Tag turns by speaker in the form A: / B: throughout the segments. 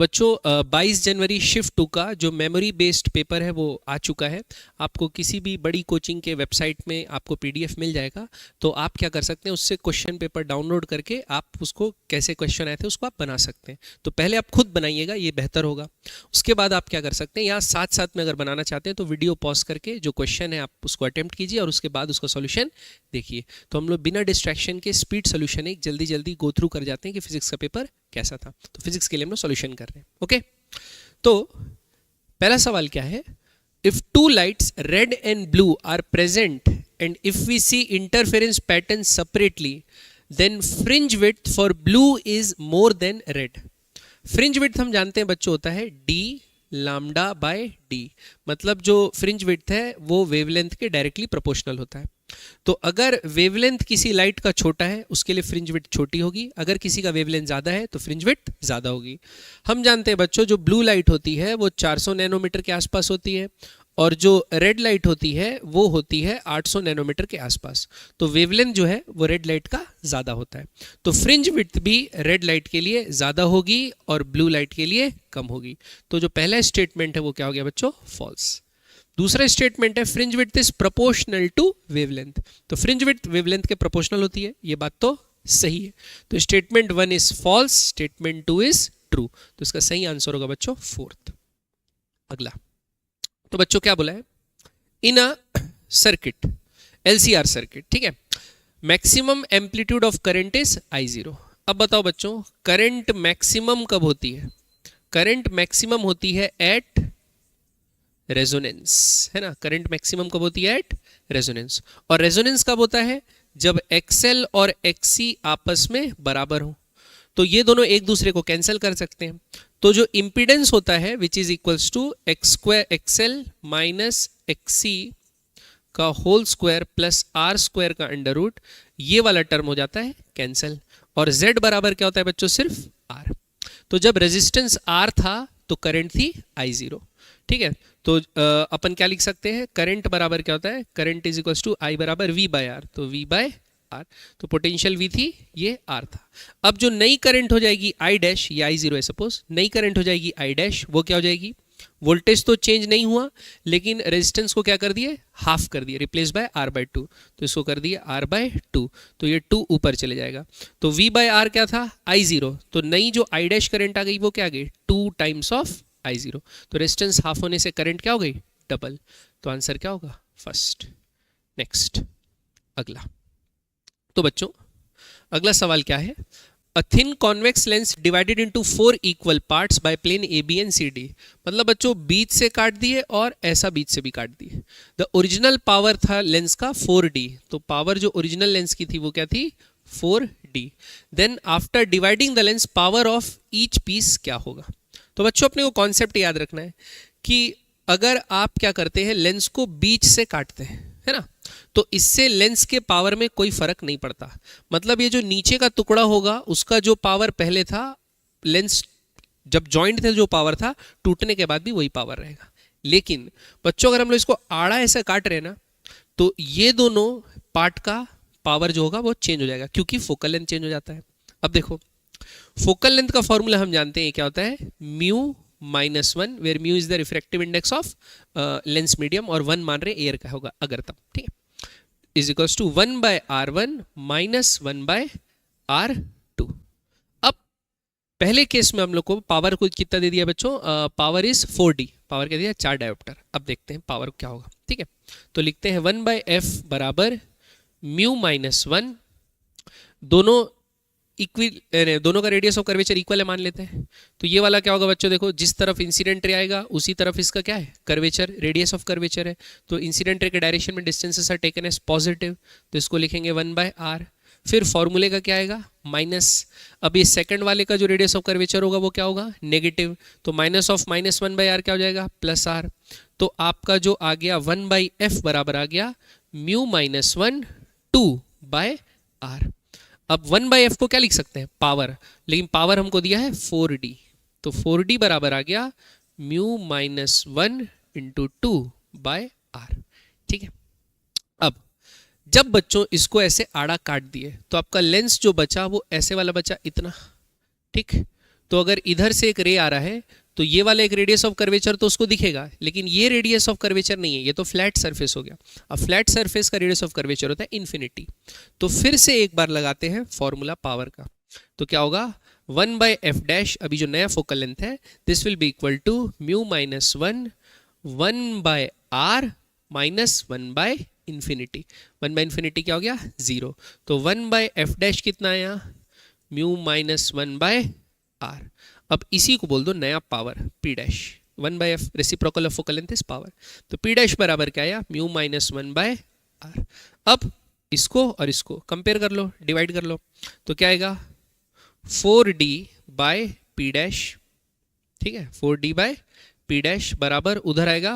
A: बच्चों 22 जनवरी शिफ्ट 2 का जो मेमोरी बेस्ड पेपर है वो आ चुका है। आपको किसी भी बड़ी कोचिंग के वेबसाइट में आपको पीडीएफ मिल जाएगा। तो आप क्या कर सकते हैं, उससे क्वेश्चन पेपर डाउनलोड करके आप उसको कैसे क्वेश्चन आए थे उसको आप बना सकते हैं। तो पहले आप खुद बनाइएगा, ये बेहतर होगा। उसके बाद आप क्या कर सकते हैं, यहाँ साथ साथ में अगर बनाना चाहते हैं तो वीडियो पॉज करके जो क्वेश्चन है आप उसको अटेम्प्ट कीजिए और उसके बाद उसका सोल्यूशन देखिए। तो हम लोग बिना डिस्ट्रैक्शन के स्पीड सोल्यूशन एक जल्दी जल्दी गो थ्रू कर जाते हैं कि फिजिक्स का पेपर कैसा था। तो फिजिक्स के लिए हम लोग सोल्यूशन कर रहे हैं। ओके, तो पहला सवाल क्या है, if two lights red and blue are present and if we see interference pattern separately then fringe width for blue is more than red. Fringe width हम जानते हैं बच्चों होता है डी लैम्डा बाय डी, मतलब जो फ्रिंज विड्थ है वो वेवलेंथ के डायरेक्टली प्रोपोर्शनल होता है। तो अगर वेवलेंथ किसी लाइट का छोटा है उसके लिए फ्रिंज विड्थ छोटी होगी, अगर किसी का वेवलेंथ ज़्यादा है तो फ्रिंज विड्थ ज़्यादा होगी। हम जानते हैं बच्चों जो ब्लू लाइट होती है वो 400 नैनोमीटर के आसपास होती है और जो रेड लाइट होती है वो होती है 800 नैनोमीटर के आसपास। तो वेवलेंथ जो है वो रेड लाइट का ज़्यादा होता है। तो फ्रिंज विड्थ भी रेड लाइट के लिए ज़्यादा होगी और ब्लू लाइट के लिए कम होगी। तो जो पहला स्टेटमेंट है वो क्या हो गया बच्चों, फॉल्स। दूसरा स्टेटमेंट है fringe width is proportional to wavelength. तो फ्रिंज विड्थ वेवलेंथ के प्रोपोर्शनल होती है, ये बात तो सही है। तो statement 1 is false, statement 2 is true. तो इसका सही आंसर होगा बच्चों फोर्थ। अगला, तो बच्चों क्या बोला है, इन अ सर्किट एलसीआर सर्किट, ठीक है, maximum amplitude of current is I0। अब बताओ बच्चों करंट मैक्सिमम कब होती है, करंट मैक्सिमम होती है एट रेजोनेंस, है ना। करंट मैक्सिमम कब होती है, एट रेजोनेंस। और रेजोनेंस कब होता है, जब XL और XC आपस में बराबर हो। तो ये दोनों एक दूसरे को कैंसिल कर सकते हैं। तो जो इंपीडेंस होता है which is equals to XL minus XC का whole square plus R square का अंडर रूट, ये वाला टर्म हो जाता है कैंसिल। और Z बराबर क्या होता है बच्चों, सिर्फ R। तो जब रेजिस्टेंस R था तो करंट थी I0, ठीक है। तो अपन क्या लिख सकते हैं, करंट बराबर क्या होता है, current is equals to I बराबर V बाय R, तो V बाय R। तो पोटेंशियल V थी, ये R था। अब जो नई करंट हो जाएगी I डैश, ये I0 है सपोज, नई करंट हो जाएगी I डैश, वो क्या हो जाएगी, वोल्टेज तो चेंज नहीं हुआ लेकिन रेजिस्टेंस को क्या कर दिए, हाफ कर दिए, रिप्लेस बाय R बाय 2। तो इसको कर दिए R बाय 2, तो ये 2 ऊपर चले जाएगा। तो V बाय R क्या था, I0। तो नई जो I डैश करंट आ गई वो क्या आ गई, 2 टाइम्स ऑफ I0। तो रेजिस्टेंस हाफ होने से करंट क्या हो गई, डबल। तो आंसर क्या होगा, फर्स्ट। नेक्स्ट, अगला, तो बच्चों अगला सवाल क्या है, A thin convex lens divided into 4 equal parts by plane AB and CD। मतलब बच्चों बीच से काट दिए और ऐसा बीच से भी काट दिए। द ओरिजिनल पावर था लेंस का 4D, तो पावर जो ओरिजिनल लेंस की थी वो क्या थी, 4D। Then after dividing the lens power of each piece क्या होगा। तो बच्चों अपने को कॉन्सेप्ट याद रखना है कि अगर आप क्या करते हैं, लेंस को बीच से काटते हैं, है ना, तो इससे लेंस के पावर में कोई फर्क नहीं पड़ता। मतलब ये जो नीचे का टुकड़ा होगा उसका जो पावर पहले था, लेंस जब जॉइंट थे जो पावर था, टूटने के बाद भी वही पावर रहेगा। लेकिन बच्चों अगर हम लोग इसको आड़ा ऐसे काट रहे हैं ना, तो ये दोनों पार्ट का पावर जो होगा वो चेंज हो जाएगा, क्योंकि फोकल लेंथ चेंज हो जाता है। अब देखो फोकल लेंथ का फॉर्मूला हम जानते हैं क्या होता है, mu -1, where mu is the refractive index of lens medium, और 1 मान रहे एयर का होगा अगर तब, ठीक है, is equals to 1 by R1 minus 1 by R2। अब पहले केस में हम लोग को पावर को कितना दे दिया बच्चों, पावर इज 4D, पावर क्या दिया, 4 डायोप्टर। अब देखते हैं पावर क्या होगा, ठीक है। तो लिखते हैं 1 बाय F बराबर म्यू -1, दोनों का रेडियस ऑफ कर्वेचर इक्वल है मान लेते हैं। तो ये वाला क्या होगा बच्चों, देखो जिस तरफ इंसिडेंट रे आएगा उसी तरफ इसका क्या है, कर्वेचर, रेडियस ऑफ कर्वेचर है। तो इंसिडेंट रे के डायरेक्शन में distances are taken as positive, तो इसको लिखेंगे 1 बाय R। फिर फॉर्मूले का क्या आएगा, माइनस। अब ये सेकंड वाले का जो रेडियस ऑफ कर्वेचर होगा वो क्या होगा, नेगेटिव, तो माइनस ऑफ -1 बाय R क्या हो जाएगा, प्लस R। तो आपका जो आ गया 1 बाई F बराबर आ गया म्यू -1 2 बाय R। अब 1 बाई F को क्या लिख सकते हैं, पावर, लेकिन पावर हमको दिया है 4D, तो 4D बराबर आ गया म्यू -1 इंटू 2 बाय R, ठीक है। अब जब बच्चों इसको ऐसे आड़ा काट दिए तो आपका लेंस जो बचा वो ऐसे वाला बचा इतना, ठीक। तो अगर इधर से एक रे आ रहा है तो ये वाला एक रेडियस ऑफ कर्वेचर तो उसको दिखेगा, लेकिन ये रेडियस ऑफ कर्वेचर नहीं है, ये तो फ्लैट सरफेस हो गया। अब फ्लैट सरफेस का रेडियस ऑफ कर्वेचर होता है इन्फिनिटी। तो फिर से एक बार लगाते हैं फॉर्मूला पावर का, तो क्या होगा 1/f डैश, अभी जो नया फोकल लेंथ है, this will be equal to mu minus 1/r minus 1/इन्फिनिटी। 1/इन्फिनिटी क्या हो गया 0, तो 1/f डैश कितना आया म्यू माइनस 1/r। अब इसी को बोल दो नया power p dash, 1/f reciprocal of focal length is power, तो p डैश बराबर क्या आया म्यू माइनस 1/r। अब इसको और इसको कंपेयर कर लो, डिवाइड कर लो, तो क्या आएगा 4d/p डैश, ठीक है 4d/p डैश बराबर उधर आएगा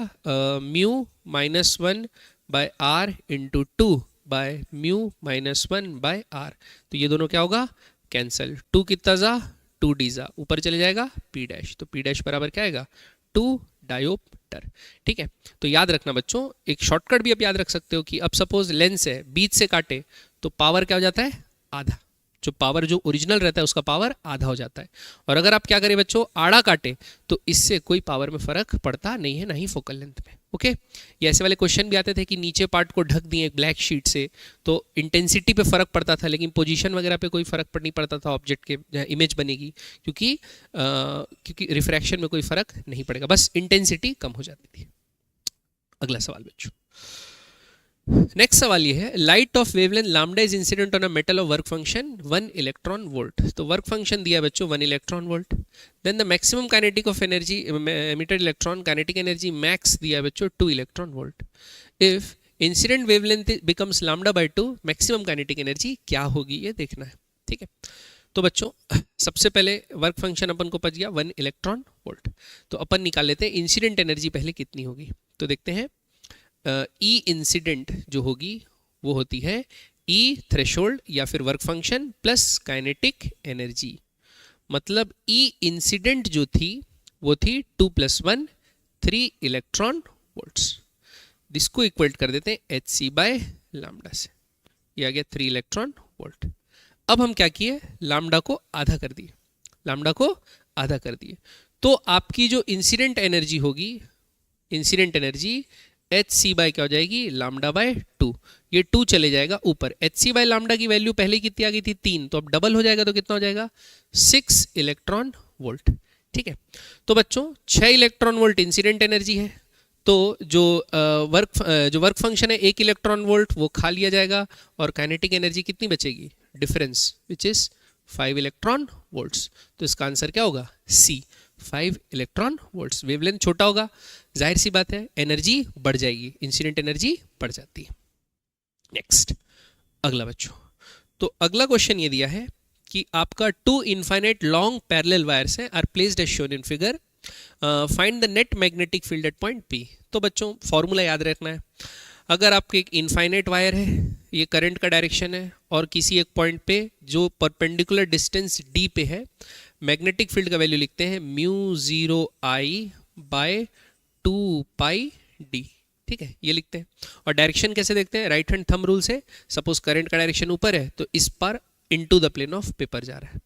A: म्यू माइनस 1/r इंटू 2/म्यू माइनस 1/r। तो ये दोनों क्या होगा कैंसल, 2 कितना जा 2d जा, ऊपर चले जाएगा p डैश, तो p डैश बराबर क्या आएगा 2 डायोप्टर। ठीक है, तो याद रखना बच्चों, एक शॉर्टकट भी आप याद रख सकते हो कि अब सपोज लेंस है बीच से काटे तो पावर क्या हो जाता है आधा, जो पावर जो ओरिजिनल रहता है उसका पावर आधा हो जाता है। और अगर आप क्या करें बच्चों आड़ा काटे तो इससे कोई पावर में फर्क पड़ता नहीं है, ना ही फोकल लेंथ में। ओके, ये ऐसे वाले क्वेश्चन भी आते थे कि नीचे पार्ट को ढक दिए एक ब्लैक शीट से तो इंटेंसिटी पे फर्क पड़ता था, लेकिन पोजीशन वगैरह पे कोई फर्क नहीं पड़ता था, ऑब्जेक्ट के इमेज बनेगी क्योंकि रिफ्रैक्शन में कोई फर्क नहीं पड़ेगा, बस इंटेंसिटी कम हो जाती थी। अगला सवाल बच्चों, नेक्स्ट सवाल ये है, light of wavelength lambda is incident on a metal of work function 1 electron volt. तो वर्क फंक्शन दिया है बच्चों 1 electron volt. Then the maximum kinetic of energy emitted electron, kinetic energy max दिया है बच्चों 2 electron volt. If incident wavelength becomes λ/2, maximum kinetic energy क्या होगी ये देखना है। ठीक है, तो बच्चों सबसे पहले वर्क फंक्शन अपन को पच गया 1 इलेक्ट्रॉन वोल्ट, तो अपन निकाल लेते हैं इंसिडेंट एनर्जी पहले कितनी होगी। तो देखते हैं ई इंसिडेंट जो होगी वो होती है ई थ्रेशोल्ड या फिर work function plus kinetic energy. मतलब ई इंसिडेंट जो थी वो थी 2 + 1 3 इलेक्ट्रॉन वोल्ट्स। इसको इक्वल्ट कर देते हैं hc/λ से, ये आ गया 3 इलेक्ट्रॉन वोल्ट। अब हम क्या किए लैम्डा को आधा कर दिए, लैम्डा को आधा कर दिए, तो आपकी जो इंसिडेंट एनर्जी होगी, इंसिडेंट एनर्जी hc/ क्या हो जाएगी λ/2, ये 2 चले जाएगा ऊपर, hc/λ की वैल्यू पहले कितनी आ गई थी 3, तो अब डबल हो जाएगा तो कितना हो जाएगा 6 इलेक्ट्रॉन वोल्ट। ठीक है, तो बच्चों 6 इलेक्ट्रॉन वोल्ट इंसिडेंट एनर्जी है, तो जो वर्क फंक्शन है 1 इलेक्ट्रॉन वोल्ट वो खा लिया जाएगा, और काइनेटिक एनर्जी कितनी बचेगी difference which is 5 electron volts. तो इसका आंसर क्या होगा सी 5 इलेक्ट्रॉन वोल्ट्स। वेवलेंथ छोटा होगा, जाहिर सी बात है एनर्जी बढ़ जाएगी, इंसिडेंट एनर्जी बढ़ जाती है। नेक्स्ट अगला बच्चों, तो अगला क्वेश्चन ये दिया है कि आपका 2 इनफाइनाइट लॉन्ग पैरेलल वायर्स हैं are placed as shown in figure, find the net magnetic field at point P. तो बच्चों फॉर्मूला याद रखना है, अगर आपके एक इनफाइनाइट वायर है, ये करंट का डायरेक्शन है, और किसी एक पॉइंट पे जो परपेंडिकुलर डिस्टेंस डी पे है, मैग्नेटिक फील्ड का वैल्यू लिखते हैं μ0I/2πd। ठीक है, ये लिखते हैं। और डायरेक्शन कैसे देखते हैं, राइट हैंड थंब रूल से। सपोज करंट का डायरेक्शन ऊपर है तो इस पर into the plane of paper जा रहा है,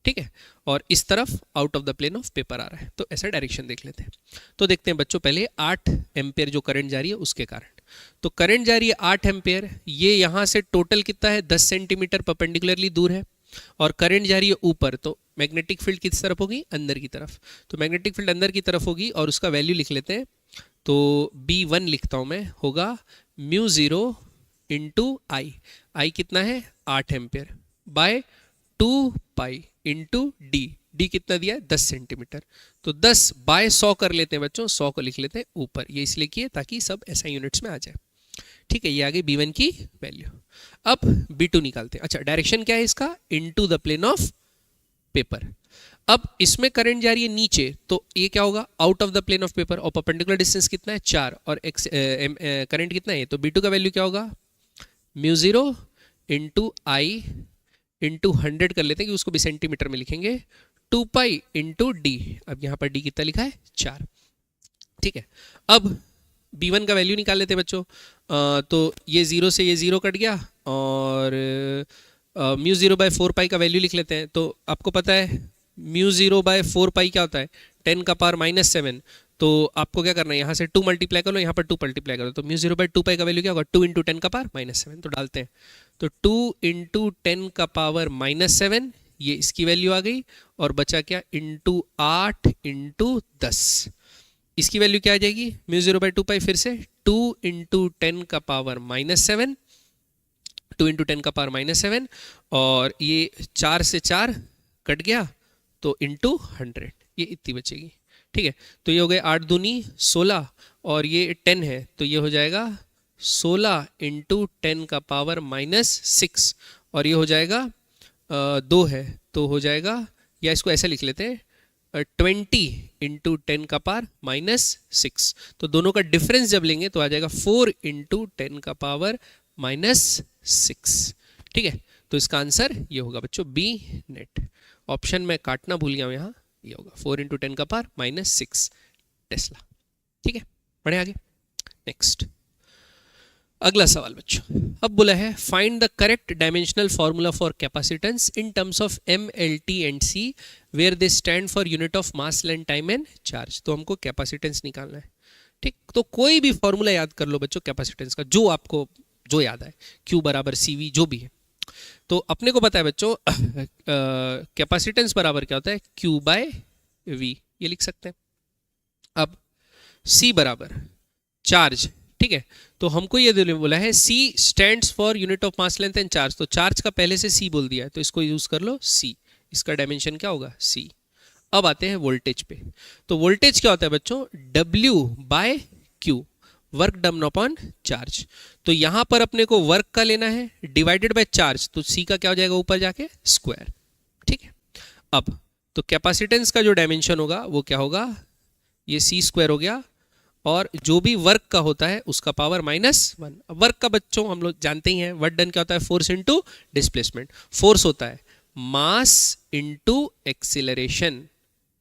A: ठीक है, और इस तरफ out of the plane of paper आ रहा है, तो ऐसा डायरेक्शन देख लेते हैं। तो देखते हैं बच्चों पहले 8 एम्पेयर जो करंट जा रही है उसके कारण, तो करंट जा रही है 8 एम्पेयर, ये यहाँ से टोटल कितना है 10 सेंटीमीटर परपेंडिकुलरली दूर है, और करंट जा रही है ऊपर, तो मैग्नेटिक फील्ड किस तरफ होगी अंदर की तरफ, तो मैग्नेटिक फील्ड अंदर की तरफ होगी, और उसका वैल्यू लिख लेते हैं। तो B1 लिखता हूँ मैं, होगा μ0 × I कितना है 8 एम्पेयर बाय 2π × D कितना दिया है 10 सेंटीमीटर, तो 10 बाय 100 कर लेते हैं बच्चों, 100 को लिख लेते हैं ऊपर, ये इसलिए किए ताकि सब ऐसा यूनिट्स में आ जाए। ठीक है, ये आ गई B1 की वैल्यू। अब B2 निकालते हैं। अच्छा, डायरेक्शन क्या है इसका into the plane of paper. अब इसमें करंट जा रही है नीचे, तो ये क्या होगा out of the plane of paper, और परपेंडिकुलर डिस्टेंस कितना है 4, और करंट कितना है, तो B2 का वैल्यू क्या होगा μ0 × I × 100 कर लेते हैं कि उसको भी सेंटीमीटर में लिखेंगे, 2π × D। अब यहाँ पर D कितना लिखा है 4। ठीक है, अब B1 का वैल्यू निकाल लेते हैं बच्चों। तो ये 0 से ये 0 कट गया, और μ0/4π का वैल्यू लिख लेते हैं। तो आपको पता है म्यू 0/4 पाई क्या होता है 10⁻⁷। तो आपको क्या करना है, यहाँ से 2 मल्टीप्लाई करो, यहाँ पर 2 मल्टीप्लाई करो, तो म्यू 0/2 पाई का वैल्यू क्या होगा 2 × 10⁻⁷। तो डालते हैं, तो 2 × 10⁻⁷, ये इसकी वैल्यू आ गई, और बचा क्या इंटू 8 × 10, इसकी वैल्यू क्या आ जाएगी म्यू 0/2 पाई, फिर से 2 × 10⁻⁷, 2 × 10⁻⁷, और ये 4 से 4 कट गया, तो इंटू 100, ये इतनी बचेगी। ठीक है, तो ये हो गए 8 दूनी 16, और ये 10 है, तो ये हो जाएगा 16 × 10⁻⁻6, और ये हो जाएगा 2 है, तो हो जाएगा, या इसको ऐसे लिख लेते हैं 20 × 10⁻⁻6। तो दोनों का डिफरेंस जब लेंगे तो आ जाएगा 4 × 10⁻⁻6। ठीक है, तो इसका आंसर ये होगा बच्चों बी नेट। ऑप्शन में काटना भूल गया हूँ, यहाँ ये होगा 4 × 10⁻⁻6 टेस्ला। ठीक है, बढ़े आगे। नेक्स्ट अगला सवाल बच्चों, अब बोला है find the correct dimensional formula for capacitance in terms of M, L, T and C where they stand for unit of mass, length, time and charge. तो हमको कैपेसिटेंस निकालना है। ठीक, तो कोई भी फॉर्मूला याद कर लो बच्चों कैपेसिटेंस का, जो आपको जो याद आए, Q = CV जो भी है। तो अपने को पता है बच्चों कैपेसिटेंस बराबर क्या होता है Q/V, ये लिख सकते हैं। अब C = चार्ज। ठीक है, तो हमको ये बोला है C stands for unit of mass, length and charge, तो चार्ज का पहले से C बोल दिया है, तो इसको यूज कर लो C, इसका डायमेंशन क्या होगा C। अब आते हैं वोल्टेज पे। तो वोल्टेज क्या होता है बच्चों W/Q, work done upon charge. तो यहां पर अपने को वर्क का लेना है डिवाइडेड बाय चार्ज, तो C का क्या हो जाएगा ऊपर जाके स्क्वायर। ठीक है, अब तो कैपेसिटेंस का जो डायमेंशन होगा वो क्या होगा, ये C² हो गया, और जो भी वर्क का होता है उसका पावर -1। वर्क का बच्चों हम लोग जानते ही हैं, वर्क डन क्या होता है फोर्स इंटू डिस्प्लेसमेंट। फोर्स होता है mass into acceleration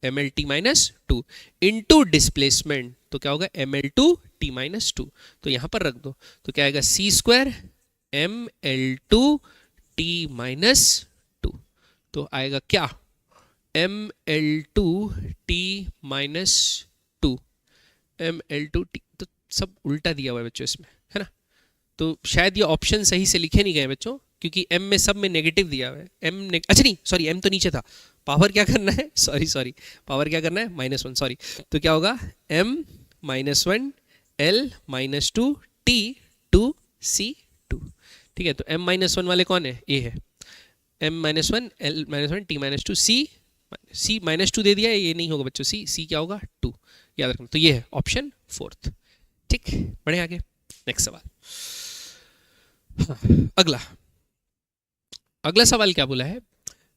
A: mL/t-2 into displacement, तो क्या होगा mL/t-2। तो यहां पर रख दो, तो क्या आएगा C² mL/t-2, तो आएगा क्या mL/t-2, mL/t, तो सब उल्टा दिया हुआ है बच्चों इसमें, है ना। तो शायद ये ऑप्शन सही से लिखे नहीं गए बच्चों, क्योंकि m में सब में नेगेटिव दिया हुआ है। अच्छा नहीं सॉरी, m तो नीचे था, पावर क्या करना है, सॉरी पावर क्या करना है -1, सॉरी। तो क्या होगा m -1 L -2 T 2 C 2। ठीक है, तो m -1 वाले कौन है, A है, m -1 L -1 T -2 C -2 दे दिया है, ये नहीं होगा बच्चों, C क्या होगा 2, याद रखना। तो ये है ऑप्शन 4। ठीक, बढ़े आगे। नेक्स्ट सवाल। अगला सवाल क्या बोला है,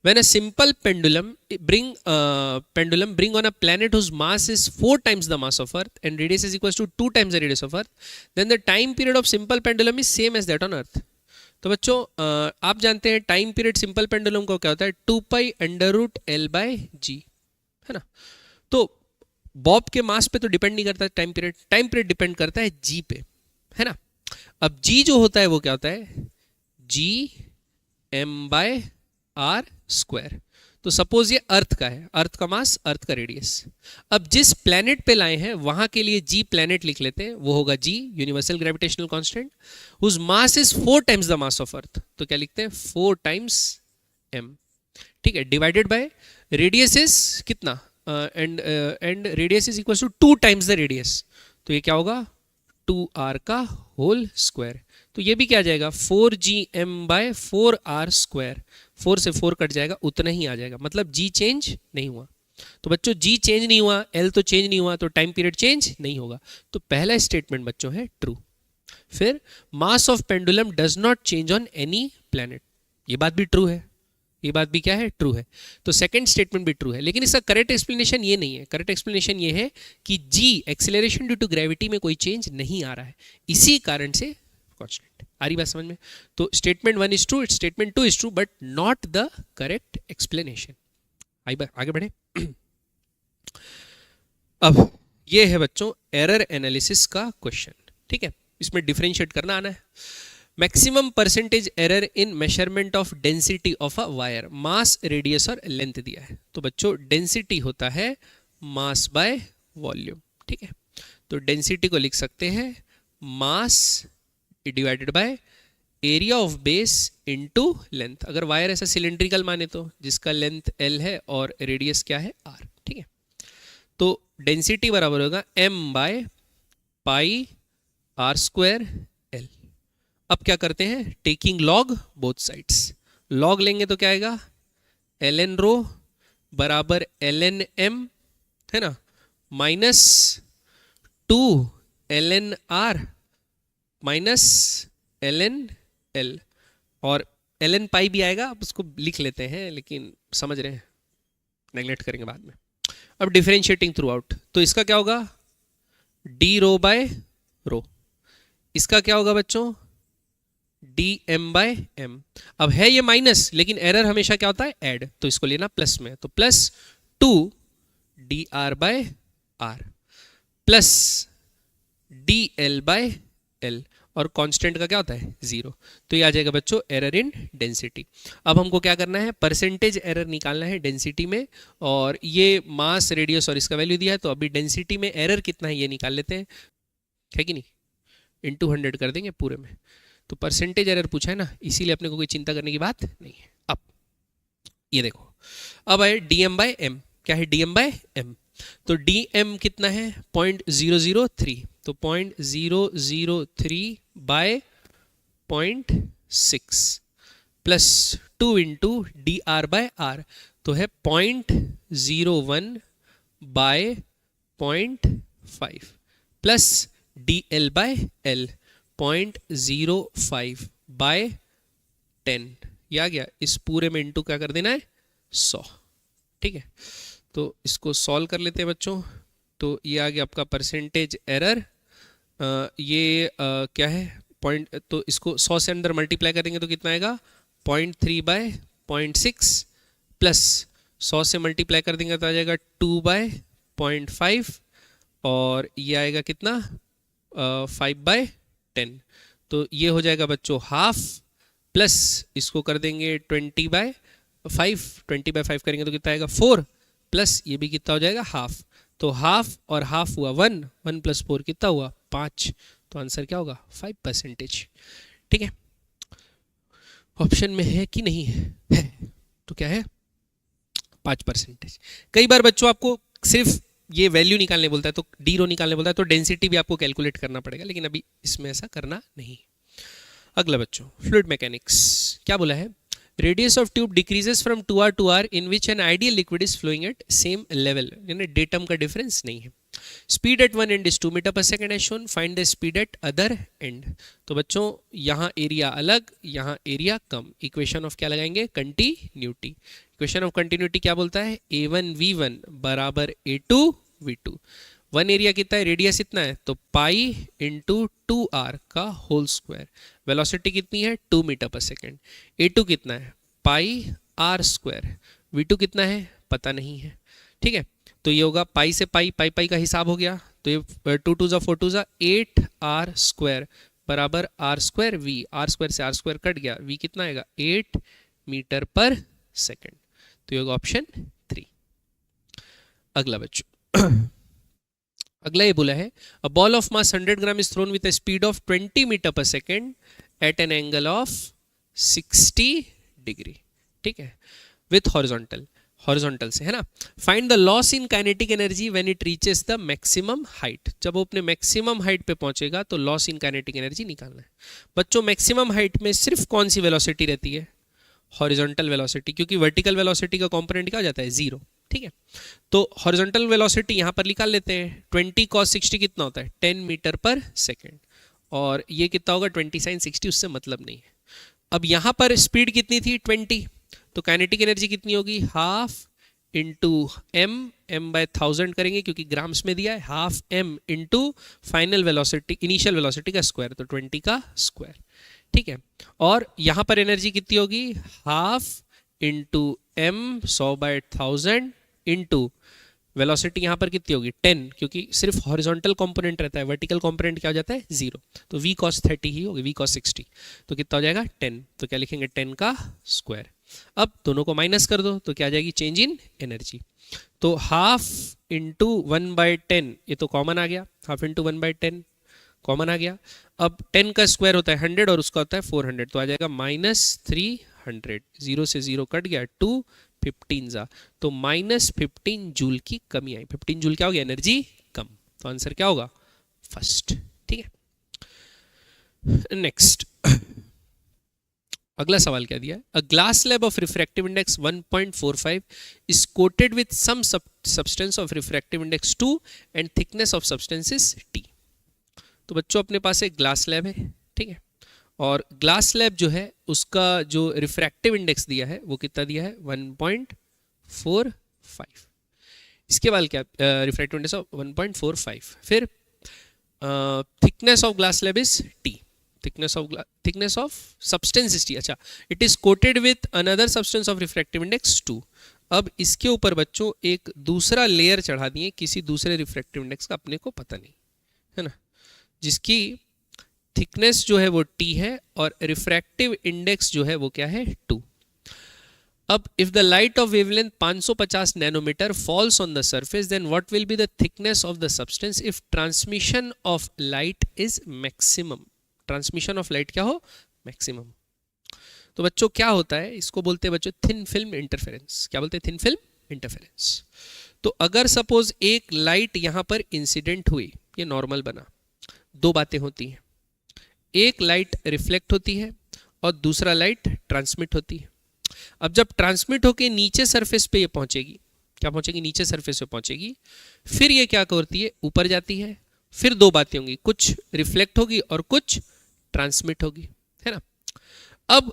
A: when a simple pendulum bring on a planet whose mass is 4 times the mass of Earth and radius is equals to 2 times the radius of Earth, then the time period of simple pendulum is same as that on Earth। तो बच्चों आप जानते हैं time period simple pendulum को क्या होता है 2π√L/g, है ना। तो बॉब के मास पे तो डिपेंड नहीं करता टाइम पीरियड डिपेंड करता है जी पे, है ना। अब जी जो होता है वो क्या होता है Gm/r²। तो सपोज ये अर्थ का है, अर्थ का मास, अर्थ का रेडियस। अब जिस प्लेनेट पे लाए हैं वहां के लिए जी प्लेनेट लिख लेते हैं, वो होगा G universal gravitational constant, whose mass is 4 times the mass of Earth. तो क्या लिखते हैं 4 टाइम्स m। ठीक है, डिवाइडेड बाय रेडियस इज कितना, and radius is equal to 2 times the radius, तो ये क्या होगा 2r का होल स्क्वायर। तो ये भी क्या आ जाएगा 4Gm/4r², 4 से 4 कट जाएगा, उतना ही आ जाएगा, मतलब जी चेंज नहीं हुआ। तो बच्चों जी चेंज नहीं हुआ, एल तो चेंज नहीं हुआ, तो टाइम पीरियड चेंज नहीं होगा। तो पहला स्टेटमेंट बच्चों है ट्रू। फिर mass of pendulum does not change on any planet, ये बात भी ट्रू है, ये बात भी क्या है ट्रू है। तो सेकंड स्टेटमेंट भी ट्रू है, लेकिन इसका करेक्ट एक्सप्लेनेशन ये नहीं है। करेक्ट एक्सप्लेनेशन ये है कि जी एक्सेलरेशन ड्यू टू ग्रेविटी में कोई चेंज नहीं आ रहा है, इसी कारण से कांस्टेंट। आ रही बात समझ में। तो statement 1 is true, statement 2 is true, but not the correct explanation. आगे बढ़े। अब ये है बच्चों एरर एनालिसिस का क्वेश्चन। ठीक है, इसमें डिफरेंशिएट करना आना है। Maximum percentage error in measurement of density of a wire, mass, radius और लेंथ दिया है। तो बच्चों डेंसिटी होता है मास बाय वॉल्यूम, ठीक है। तो डेंसिटी को लिख सकते हैं mass divided by area of base into length. अगर वायर ऐसा सिलेंड्रिकल माने तो, जिसका लेंथ L है और रेडियस क्या है R, ठीक है। तो डेंसिटी बराबर होगा m by pi R square L। अब क्या करते हैं, taking log both sides, log लेंगे तो क्या आएगा ln रो बराबर ln m, है ना, minus 2 ln r minus ln l, और ln पाई भी आएगा, अब उसको लिख लेते हैं, लेकिन समझ रहे हैं, नेगलेक्ट करेंगे बाद में। अब डिफरेंशिएटिंग थ्रू आउट, तो इसका क्या होगा d रो बाय रो, इसका क्या होगा बच्चों डी एम बाय एम। अब है ये माइनस, लेकिन एरर हमेशा क्या होता है ऐड, तो इसको लेना प्लस में, तो plus 2 d R by R plus d L by L, और कांस्टेंट का क्या होता है 0। तो ये आ जाएगा बच्चों एरर इन डेंसिटी। अब हमको क्या करना है, परसेंटेज एरर निकालना है डेंसिटी में, और ये मास, रेडियस और इसका वैल्यू दिया है, तो अभी डेंसिटी में एरर कितना है ये निकाल लेते हैं, है कि नहीं, इनटू 100 कर देंगे पूरे में। तो परसेंटेज एरर पूछा है ना, इसीलिए अपने को कोई चिंता करने की बात नहीं है। अब ये देखो, अब है डीएम बाय एम, क्या है डीएम बाय एम, तो डीएम कितना है 0.003, तो 0.003 by 0.6 plus 2 into d R by R, तो है 0.01 by 0.5 plus d L by L 0.05 by 10, ये आ गया, इस पूरे में इंटू क्या कर देना है 100, ठीक है। तो इसको सॉल्व कर लेते हैं बच्चों, तो ये आ गया आपका परसेंटेज एरर, क्या है पॉइंट, तो इसको 100 से अंदर मल्टीप्लाई करेंगे तो कितना आएगा 0.3 बाय 0.6 प्लस 100 से मल्टीप्लाई कर देंगे तो आ जाएगा 2 बाय 0.5, और ये आएगा कितना 5 बाय 10, तो ये हो जाएगा बच्चों हाफ, प्लस इसको कर देंगे 20 बाय 5 करेंगे तो कितना आएगा 4, प्लस ये भी कितना हो जाएगा हाफ, तो हाफ और हाफ हुआ 1 प्लस 4 कितना हुआ 5, तो आंसर क्या होगा 5%, ठीक है। ऑप्शन में है कि नहीं है, तो क्या है 5%। कई बार बच्चों आपको सिर्फ ये वैल्यू निकालने बोलता है, तो डी रो निकालने बोलता है, तो डेंसिटी भी आपको कैलकुलेट करना पड़ेगा, लेकिन अभी इसमें ऐसा करना नहीं। अगला बच्चों फ्लूइड मैकेनिक्स, क्या बोला है, radius of tube decreases from 2r to r in which an ideal liquid is flowing at same level, यानी डेटम का डिफरेंस नहीं है। Speed at one end is 2 metre per second as shown, find the speed at other end. तो बच्चों यहाँ area अलग, यहाँ area come, equation of क्या लगाएंगे कंटिन्यूटी। इक्वेशन ऑफ कंटिन्यूटी क्या बोलता है a1 v1 बराबर a2 v2, वन एरिया कितना है रेडियस इतना है, तो पाई इंटू 2r का होल स्क्वायर, वेलोसिटी कितनी है 2 मीटर पर सेकेंड, a2 कितना है पाई r स्क्वायर, v2 कितना है पता नहीं है, ठीक है। तो ये होगा पाई से पाई, पाई पाई का हिसाब हो गया, तो ये 2 2 4 2 8r स्क्वायर बराबर r square v, r square से r स्क्वायर कट गया, v कितना आएगा 8 मीटर पर सेकेंड, तो ये होगा ऑप्शन 3। अगला बच्चों अगला ये बोला है a ball of mass 100 gram is thrown with a speed of 20 metre per second at an angle of 60 degree, ठीक है, विथ हॉरिजॉन्टल से, है ना। Find the loss in kinetic energy when it reaches the maximum height, जब वो अपने maximum height पे पहुंचेगा तो लॉस इन काइनेटिक एनर्जी निकालना है। बच्चों मैक्सिमम हाइट में सिर्फ कौन सी वेलोसिटी रहती है हॉरिजॉन्टल वेलोसिटी, क्योंकि वर्टिकल वेलोसिटी का कंपोनेंट क्या हो जाता है 0, ठीक है। तो हॉरिजॉन्टल वेलोसिटी यहाँ पर निकाल लेते हैं, 20 cos 60 कितना होता है 10 मीटर पर सेकेंड, और ये कितना होगा 20 sin 60, उससे मतलब नहीं है। अब यहाँ पर स्पीड कितनी थी 20, तो काइनेटिक एनर्जी कितनी होगी हाफ इंटू m बाय 1000 करेंगे क्योंकि ग्राम्स में दिया है, half m into final velocity initial velocity का स्क्वायर, तो 20 का स्क्वायर, ठीक है। और यहाँ पर एनर्जी कितनी होगी half into m 100 by 1000 into velocity यहाँ पर कितनी होगी 10, क्योंकि सिर्फ हॉरिजॉन्टल कंपोनेंट रहता है, वर्टिकल कंपोनेंट क्या हो जाता है 0, तो v cos 30 ही होगी, v cos 60, तो कितना हो जाएगा 10, तो क्या लिखेंगे 10 का स्क्वायर। अब दोनों को माइनस कर दो तो क्या आ जाएगी चेंज इन एनर्जी, तो हाफ इंटू 1/10, ये तो कॉमन आ गया, हाफ इंटू 1/10 कॉमन आ गया। अब 10 का स्क्वायर होता है 100 और उसका होता है 400, तो आ जाएगा -300, 0 से 0 कट गया, 2 15 जा, तो -15 जूल की कमी आई। 15 जूल क्या हो गया एनर्जी कम, तो आंसर क्या होगा फर्स्ट। ठीक है, नेक्स्ट अगला सवाल क्या दिया है, a glass slab of refractive index 1.45 is coated with some substance of refractive index 2 and thickness of substance is T। तो बच्चों अपने पास एक ग्लास स्लैब है, ठीक है, और ग्लास स्लैब जो है उसका जो रिफ्रैक्टिव इंडेक्स दिया है वो कितना दिया है 1.45। इसके बाद क्या रिफ्रैक्टिव इंडेक्स ऑफ 1.45, फिर thickness of glass slab is T, thickness of substance is T। अच्छा, it is coated with another substance of refractive index 2। अब इसके ऊपर बच्चों एक दूसरा लेयर चढ़ा दिए किसी दूसरे रिफ्रैक्टिव इंडेक्स का, अपने को पता नहीं है ना, जिसकी थिकनेस जो है वो T है और रिफ्रैक्टिव इंडेक्स जो है वो क्या है 2। अब if the light of wavelength 550 nanometre falls on the surface then what will be the thickness of the substance if transmission of light is maximum. Transmission of light क्या हो मैक्सिमम। तो बच्चों क्या होता है, इसको बोलते हैं बच्चों थिन फिल्म इंटरफेरेंस। क्या बोलते हैं थिन फिल्म इंटरफेरेंस। तो अगर सपोज एक लाइट यहां पर इंसिडेंट हुई, ये नॉर्मल बना, दो बातें होती हैं, एक लाइट रिफ्लेक्ट होती है और दूसरा लाइट ट्रांसमिट होती है। अब जब ट्रांसमिट होके नीचे सरफेस पे ये पहुंचेगी, क्या पहुंचेगी नीचे सरफेस पे पहुंचेगी, फिर ये क्या करती है ऊपर जाती है, फिर दो बातें होंगी, कुछ रिफ्लेक्ट होगी और कुछ ट्रांसमिट होगी, है ना। अब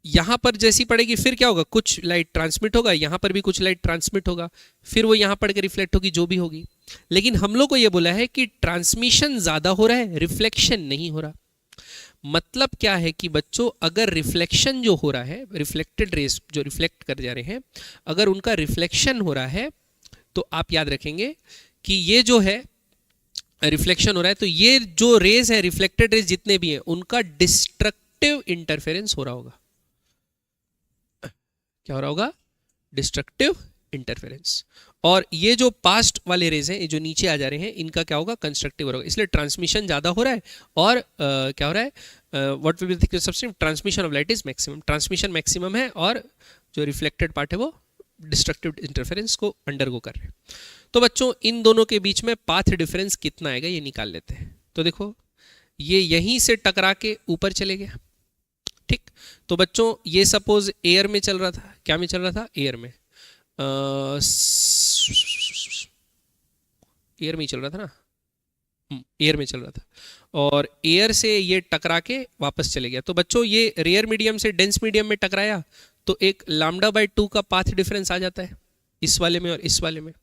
A: यहां पर जैसी पड़ेगी फिर क्या होगा, कुछ लाइट ट्रांसमिट होगा, यहां पर भी कुछ लाइट ट्रांसमिट होगा, फिर वो यहां पड़ के रिफ्लेक्ट होगी, जो भी होगी। लेकिन हम लोग को ये बोला है कि ट्रांसमिशन ज्यादा हो रहा है, रिफ्लेक्शन नहीं हो रहा। मतलब क्या है कि बच्चों अगर रिफ्लेक्शन जो हो रहा है, रिफ्लेक्टेड रेस जो रिफ्लेक्ट कर जा रहे हैं, अगर उनका रिफ्लेक्शन हो रहा है तो आप याद रखेंगे कि ये जो है रिफ्लेक्शन हो रहा है, तो ये जो रेज है रिफ्लेक्टेड रेज जितने भी हैं उनका डिस्ट्रक्टिव इंटरफेरेंस हो रहा होगा। क्या हो रहा होगा, डिस्ट्रक्टिव इंटरफेरेंस। और ये जो पास्ट वाले रेज हैं, ये जो नीचे आ जा रहे हैं, इनका क्या होगा कंस्ट्रक्टिव होगा। इसलिए ट्रांसमिशन ज्यादा हो रहा है और क्या हो रहा है, what will be the substance, transmission of light is maximum. Transmission maximum है और जो रिफ्लेक्टेड पार्ट है वो डिस्ट्रक्टिव इंटरफेरेंस को अंडरगो कर रहे हैं। तो बच्चों इन दोनों के बीच में पाथ डिफरेंस कितना आएगा ये निकाल लेते हैं। तो देखो ये यहीं से टकरा के ऊपर चले गया, ठीक। तो बच्चों ये सपोज एयर में चल रहा था, क्या में चल रहा था, एयर में, एयर में ही चल रहा था ना, एयर में चल रहा था, और एयर से ये टकरा के वापस चले गया। तो बच्चों ये रेयर मीडियम से डेंस मीडियम में टकराया तो एक λ/2 का पाथ डिफरेंस आ जाता है इस वाले में और इस वाले में।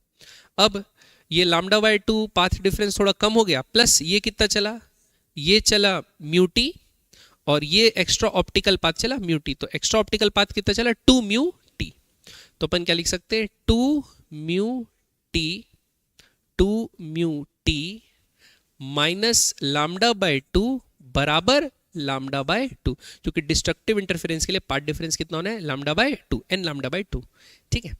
A: अब ये λ/2 पाथ डिफरेंस थोड़ा कम हो गया, प्लस ये कितना चला, ये चला μt और ये एक्स्ट्रा ऑप्टिकल पाथ चला μt। तो एक्स्ट्रा ऑप्टिकल पाथ कितना चला 2μt। तो अपन क्या लिख सकते हैं 2μt माइनस λ/2 बराबर λ/2, क्योंकि डिस्ट्रक्टिव इंटरफेरेंस के लिए पार्ट डिफरेंस कितना होना है λ/2 n λ/2, ठीक है।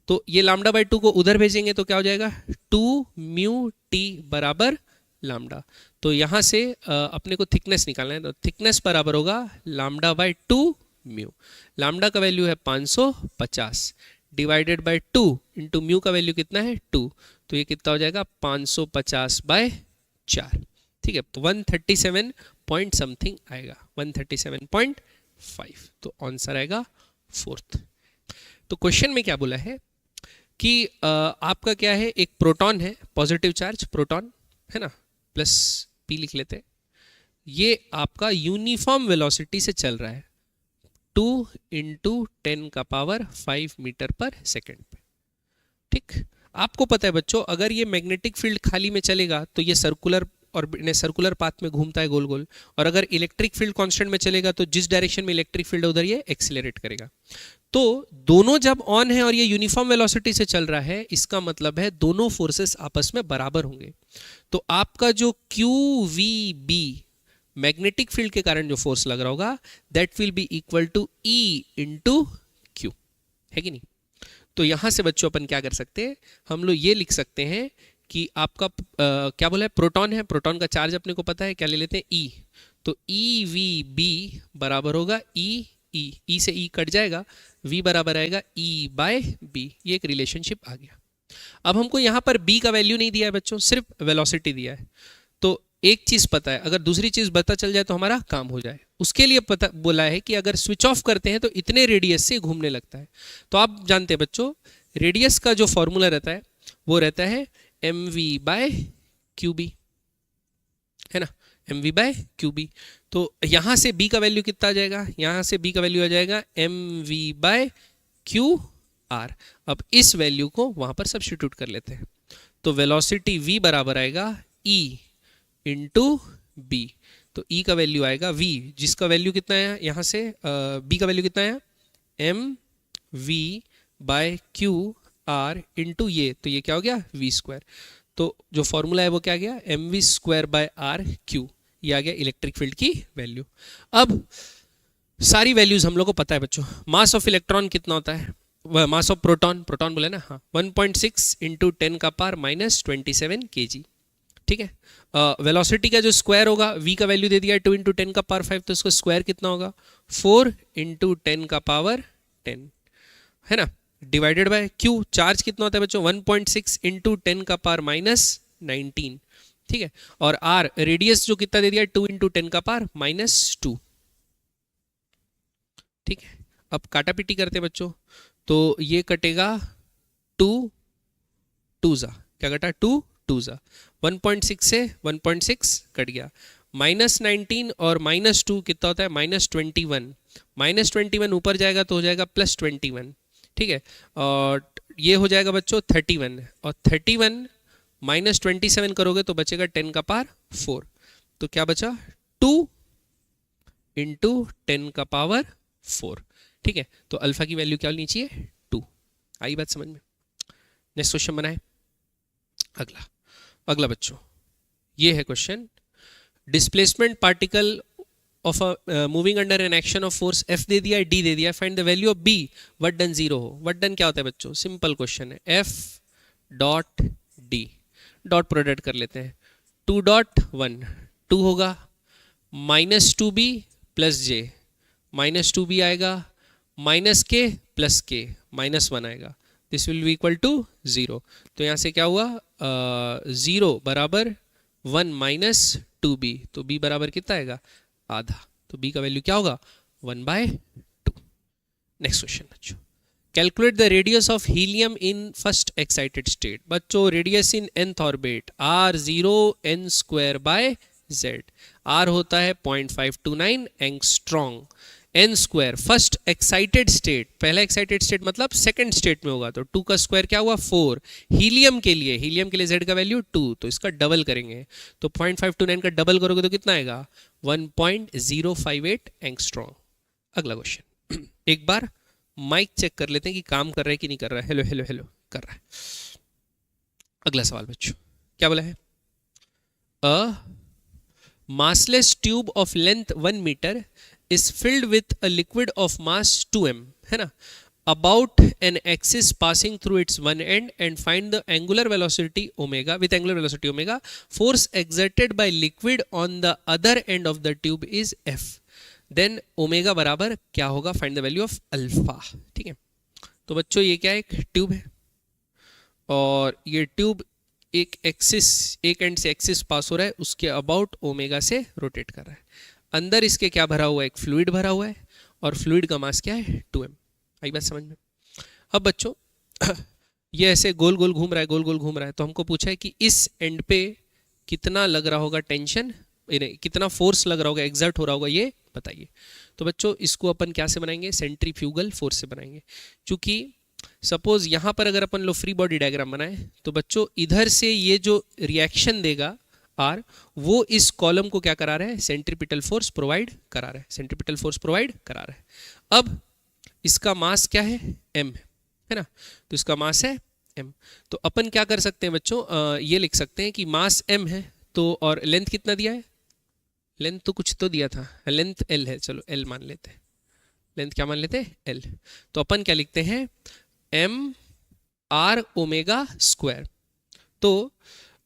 A: तो ये λ/2 को उधर भेजेंगे तो क्या हो जाएगा 2μt बराबर लैम्डा। तो यहां से अपने को थिकनेस निकालना है, तो थिकनेस बराबर होगा λ/2 म्यू। लैम्डा का वैल्यू है 550 डिवाइडेड बाय 2 इंटू म्यू का वैल्यू कितना है 2, तो ये कितना हो जाएगा 550/4, ठीक है। तो 137 पॉइंट समथिंग आएगा, 137.5, तो आंसर आएगा 4th। तो क्वेश्चन में क्या बोला है कि आपका क्या है, एक प्रोटॉन है, पॉजिटिव चार्ज प्रोटॉन है ना, प्लस p लिख लेते हैं, ये आपका यूनिफॉर्म वेलोसिटी से चल रहा है 2 × 10⁵ मीटर पर सेकेंड पे, ठीक। आपको पता है बच्चों अगर ये मैग्नेटिक फील्ड खाली में चलेगा तो ये सर्कुलर और सर्कुलर पाथ में घूमता है गोल गोल, और अगर इलेक्ट्रिक फील्ड कांस्टेंट में चलेगा तो जिस डायरेक्शन में इलेक्ट्रिक फील्ड उधर ये एक्सीलरेट करेगा। तो दोनों जब ऑन है और ये यूनिफॉर्म वेलोसिटी से चल रहा है, इसका मतलब है दोनों फोर्सेस आपस में बराबर होंगे। तो आपका जो QVB मैग्नेटिक फील्ड के कारण जो फोर्स लग रहा होगा, that will be equal to E into q, है कि नहीं? तो यहां से बच्चों अपन क्या कर सकते हैं, हम लोग ये लिख सकते हैं कि आपका क्या बोला है, प्रोटॉन है, प्रोटॉन का चार्ज अपने को पता है, क्या ले लेते हैं E, तो EVB बराबर होगा E से E कट जाएगा, V बराबर आएगा E/B। ये एक रिलेशनशिप आ गया। अब हमको यहाँ पर B का वैल्यू नहीं दिया है बच्चों, सिर्फ वेलोसिटी दिया है। तो एक चीज पता है, अगर दूसरी चीज पता चल जाए तो हमारा काम हो जाए। उसके लिए पता बोला है कि अगर स्विच ऑफ करते हैं तो इतने रेडियस से घूमने लगता है। तो आप जानते हैं बच्चों, रेडियस का जो फॉर्मूला रहता है वो रहता है mv/qb, है ना, mv/qb। तो यहां से b का वैल्यू कितना आ जाएगा, यहां से b का वैल्यू आ जाएगा mv/qr। अब इस वैल्यू को वहां पर सब्स्टिट्यूट कर लेते हैं, तो वेलोसिटी v बराबर आएगा E इंटू बी। तो E का वैल्यू आएगा V, जिसका वैल्यू कितना है यहाँ से, B का वैल्यू कितना है mv/qr इंटू ये, तो ये क्या हो गया v²। तो जो फॉर्मूला है वो क्या गया, mv²/r⁵, ये आ गया इलेक्ट्रिक फील्ड की वैल्यू। अब सारी वैल्यूज हम लोग को पता है बच्चों। मास ऑफ इलेक्ट्रॉन कितना होता है, मास ऑफ प्रोटॉन, प्रोटॉन बोले ना, हाँ, 1.6 इंटू 10⁻⁻27 kg, ठीक है। वेलोसिटी का जो स्क्वायर होगा, v का वैल्यू दे दिया 2 इंटू 10⁵, तो उसका स्क्वायर कितना होगा 4 इंटू 10⁻10, है ना, डिवाइडेड बाय q। चार्ज कितना होता है बच्चों, 1.6 इंटू 10⁻⁻19, ठीक है। और r रेडियस जो कितना दे दिया 2 इंटू 10⁻⁻2, ठीक है। अब काटा पीटी करते हैं बच्चों, तो ये कटेगा 2 2 जा, क्या कटा 2 2 जा, 1.6 से 1.6 कट गया, -19 और -2 कितना होता है -21, -21 ऊपर जाएगा तो हो जाएगा +21, ठीक है। और ये हो जाएगा बच्चों 31, और 31 -27 करोगे तो बचेगा 10⁻4, तो क्या बचा 2 इंटू 10⁻4, ठीक है। तो अल्फा की वैल्यू क्या होनी चाहिए 2। आई बात समझ में? नेक्स्ट क्वेश्चन बनाए, अगला बच्चों, ये है question, displacement particle of a moving under an action of force F दे दिया है, D दे दिया है, find the value of B what done 0 हो। व्हाट डन क्या होता है बच्चों, सिंपल क्वेश्चन है, F dot D, dot product कर लेते हैं, 2.1 2 होगा, -2B प्लस J, -2B आएगा, -K प्लस K, -1 आएगा, this will be equal to 0। तो यहाँ से क्या हुआ 0 बराबर 1 माइनस 2B, तो B बराबर कितना आएगा आधा, तो B का वैल्यू क्या होगा 1/2। नेक्स्ट क्वेश्चन बच्चों, calculate the radius of helium in first excited state. बच्चों रेडियस इन nth orbit r0 n²/z, r होता है 0.529 angstrom, n², first excited state, पहला एक्साइटेड स्टेट मतलब सेकंड स्टेट में होगा, तो 2 का स्क्वायर क्या हुआ 4। हीलियम के लिए z का वैल्यू 2, तो इसका डबल करेंगे, तो 0.529 का डबल करोगे तो कितना आएगा 1.058 एंगस्ट्रॉन्ग। अगला क्वेश्चन, एक बार माइक चेक कर लेते हैं कि काम कर रहा है कि नहीं कर रहा है, हेलो हेलो हेलो कर रहा है। अगला सवाल बच्चों क्या बोला है, अ massless tube of length 1 meter is filled with a liquid of mass 2m, है ना, about an axis passing through its one end and find the angular velocity omega, with angular velocity omega, force exerted by liquid on the other end of the tube is F, then omega बराबर क्या होगा, find the value of alpha, ठीक है। तो बच्चों ये क्या है, एक ट्यूब है और ये ट्यूब एक एक्सिस, एक एंड से एक्सिस पास हो रहा है, उसके अबाउट ओमेगा से रोटेट कर रहा है, अंदर इसके क्या भरा हुआ है, एक फ्लूइड भरा हुआ है, और फ्लूइड का मास क्या है 2m। आई बात समझ में? अब बच्चों ये ऐसे गोल गोल घूम रहा है, गोल गोल घूम रहा है, तो हमको पूछा है कि इस एंड पे कितना लग रहा होगा टेंशन, कितना फोर्स लग रहा होगा, एग्जर्ट हो रहा होगा, ये बताइए। तो बच्चों इसको अपन क्या से बनाएंगे, सेंट्रीफ्यूगल फोर्स से बनाएंगे। चूंकि सपोज यहाँ पर अगर अपन लोग फ्री बॉडी डायग्राम बनाए तो बच्चों इधर से ये जो रिएक्शन देगा आर, वो इस कॉलम को क्या करा रहा है, सेंट्रीपिटल फोर्स प्रोवाइड करा रहा है, सेंट्रीपिटल फोर्स प्रोवाइड करा रहा है। अब इसका मास क्या है, m है ना, तो इसका मास है m। तो अपन क्या कर सकते हैं बच्चों, ये लिख सकते हैं कि मास m है, तो और लेंथ कितना दिया है, लेंथ तो कुछ तो दिया था, लेंथ l है, चलो l मान लेते हैं, लेंथ क्या मान लेते हैं, l। तो अपन क्या लिखते हैं, m r ओमेगा स्क्वायर। तो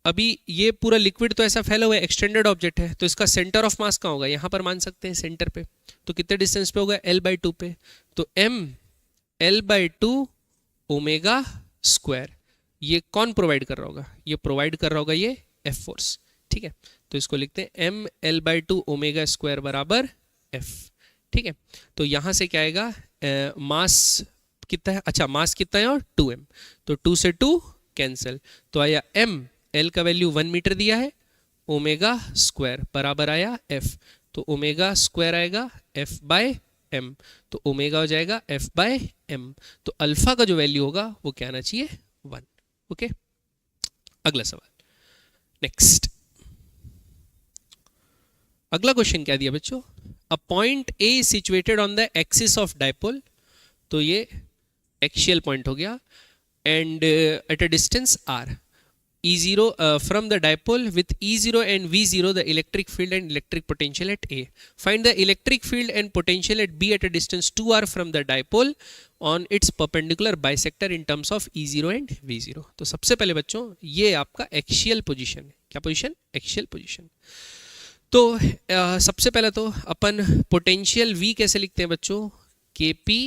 A: अभी ये पूरा लिक्विड तो ऐसा फैला हुआ है, एक्सटेंडेड ऑब्जेक्ट है, तो इसका सेंटर ऑफ मास कहाँ होगा, यहाँ पर मान सकते हैं सेंटर पे, तो कितने डिस्टेंस पे होगा, l/2 पे, तो m l/2 ओमेगा स्क्वायर। ये कौन प्रोवाइड कर रहा होगा, ये प्रोवाइड कर रहा होगा ये F फोर्स, ठीक है। तो इसको लिखते हैं m l/2 ओमेगा स्क्वायर बराबर F, ठीक है। तो यहाँ से क्या आएगा, मास कितना है, अच्छा मास कितना है और 2m, तो 2 से 2 कैंसिल, तो आया m, l का वैल्यू 1 मीटर दिया है, ओमेगा स्क्वायर बराबर आया f, तो ओमेगा स्क्वायर आएगा f बाय m, तो ओमेगा हो जाएगा f बाय m, तो अल्फा का जो वैल्यू होगा वो क्या आना चाहिए, 1। ओके, अगला सवाल, नेक्स्ट। अगला क्वेश्चन क्या दिया बच्चों, a point A is situated on the axis of dipole, तो ये एक्सियल पॉइंट हो गया, and at a distance r, E0 from the dipole with E0 and V0 the electric field and electric potential at A. Find the electric field and potential at B at a distance 2r from the dipole on its perpendicular bisector in terms of E0 and V0. तो सबसे पहले बच्चों ये आपका axial position है, क्या position, axial position. तो सबसे पहले तो अपन पोटेंशियल V कैसे लिखते हैं बच्चों, KP